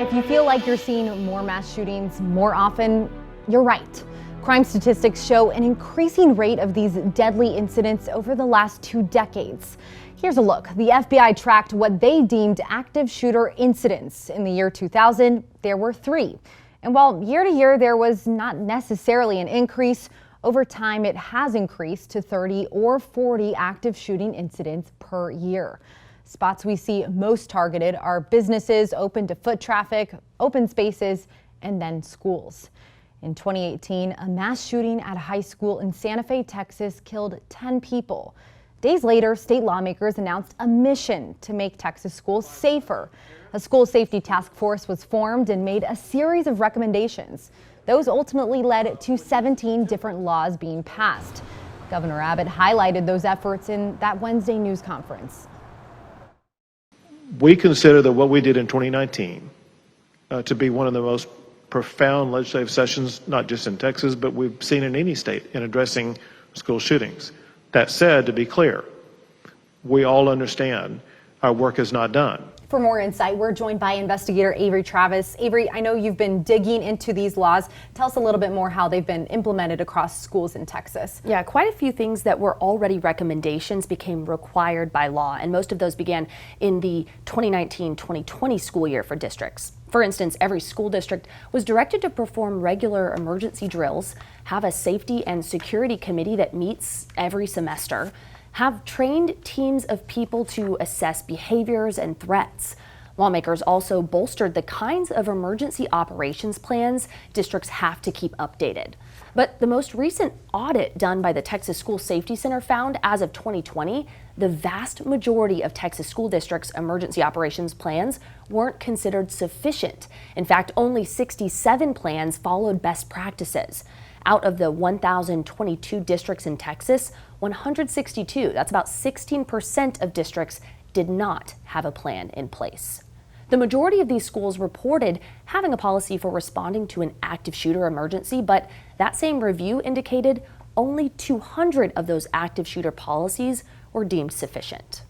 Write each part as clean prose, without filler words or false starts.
If you feel like you're seeing more mass shootings more often, you're right. Crime statistics show an increasing rate of these deadly incidents over the last 2 decades. Here's a look. The FBI tracked what they deemed active shooter incidents. In the year 2000, there were 3. And while year to year there was not necessarily an increase, over time it has increased to 30 or 40 active shooting incidents per year. Spots we see most targeted are businesses open to foot traffic, open spaces, and then schools. In 2018, a mass shooting at a high school in Santa Fe, Texas killed 10 people. Days later, state lawmakers announced a mission to make Texas schools safer. A school safety task force was formed and made a series of recommendations. Those ultimately led to 17 different laws being passed. Governor Abbott highlighted those efforts in that Wednesday news conference. We consider that what we did in 2019 to be one of the most profound legislative sessions, not just in Texas, but we've seen in any state in addressing school shootings. That said, to be clear, we all understand our work is not done. For more insight, we're joined by investigator Avery Travis. Avery, I know you've been digging into these laws. Tell us a little bit more how they've been implemented across schools in Texas. Yeah, quite a few things that were already recommendations became required by law, and most of those began in the 2019-2020 school year for districts. For instance, every school district was directed to perform regular emergency drills, have a safety and security committee that meets every semester, have trained teams of people to assess behaviors and threats. Lawmakers also bolstered the kinds of emergency operations plans districts have to keep updated. But the most recent audit done by the Texas School Safety Center found, as of 2020, the vast majority of Texas school districts' emergency operations plans weren't considered sufficient. In fact, only 67 plans followed best practices. Out of the 1,022 districts in Texas, 162, that's about 16% of districts, did not have a plan in place. The majority of these schools reported having a policy for responding to an active shooter emergency, but that same review indicated only 200 of those active shooter policies were deemed sufficient.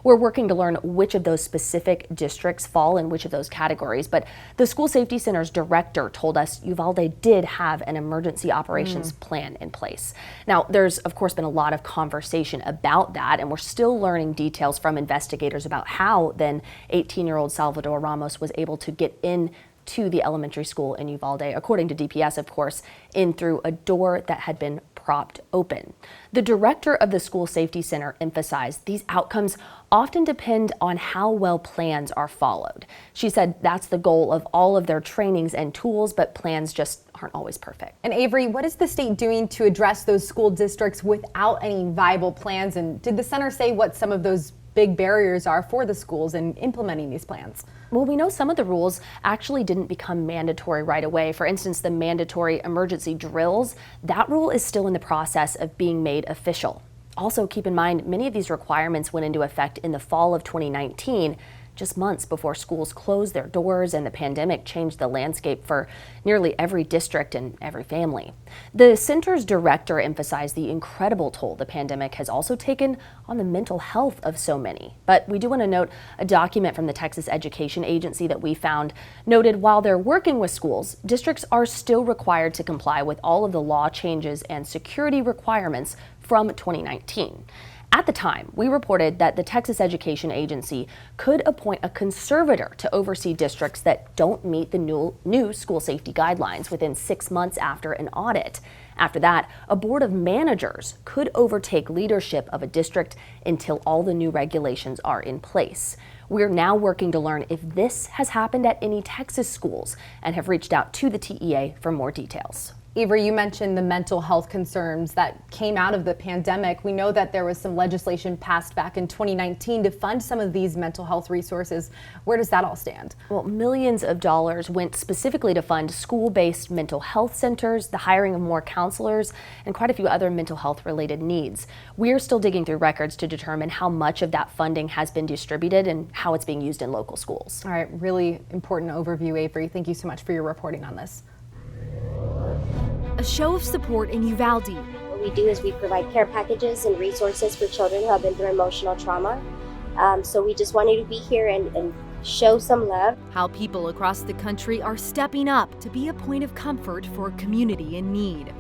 We're working to learn which of those specific districts fall in which of those categories, but the School Safety Center's director told us Uvalde did have an emergency operations plan in place. Now, there's of course been a lot of conversation about that, and we're still learning details from investigators about how then 18-year-old Salvador Ramos was able to get in to the elementary school in Uvalde, according to DPS, of course, in through a door that had been propped open. The director of the School Safety Center emphasized these outcomes often depend on how well plans are followed. She said that's the goal of all of their trainings and tools, but plans just aren't always perfect. And Avery, what is the state doing to address those school districts without any viable plans? And did the center say what some of those big barriers are for the schools in implementing these plans? Well, we know some of the rules actually didn't become mandatory right away. For instance, the mandatory emergency drills, that rule is still in the process of being made official. Also, keep in mind, many of these requirements went into effect in the fall of 2019, just months before schools closed their doors and the pandemic changed the landscape for nearly every district and every family. The center's director emphasized the incredible toll the pandemic has also taken on the mental health of so many. But we do want to note a document from the Texas Education Agency that we found noted while they're working with schools, districts are still required to comply with all of the law changes and security requirements from 2019. At the time, we reported that the Texas Education Agency could appoint a conservator to oversee districts that don't meet the new school safety guidelines within 6 months after an audit. After that, a board of managers could overtake leadership of a district until all the new regulations are in place. We're now working to learn if this has happened at any Texas schools and have reached out to the TEA for more details. Avery, you mentioned the mental health concerns that came out of the pandemic. We know that there was some legislation passed back in 2019 to fund some of these mental health resources. Where does that all stand? Well, millions of dollars went specifically to fund school-based mental health centers, the hiring of more counselors, and quite a few other mental health related needs. We're still digging through records to determine how much of that funding has been distributed and how it's being used in local schools. All right, really important overview, Avery. Thank you so much for your reporting on this. A show of support in Uvalde. What we do is we provide care packages and resources for children who have been through emotional trauma. So we just wanted to be here and show some love. How people across the country are stepping up to be a point of comfort for a community in need.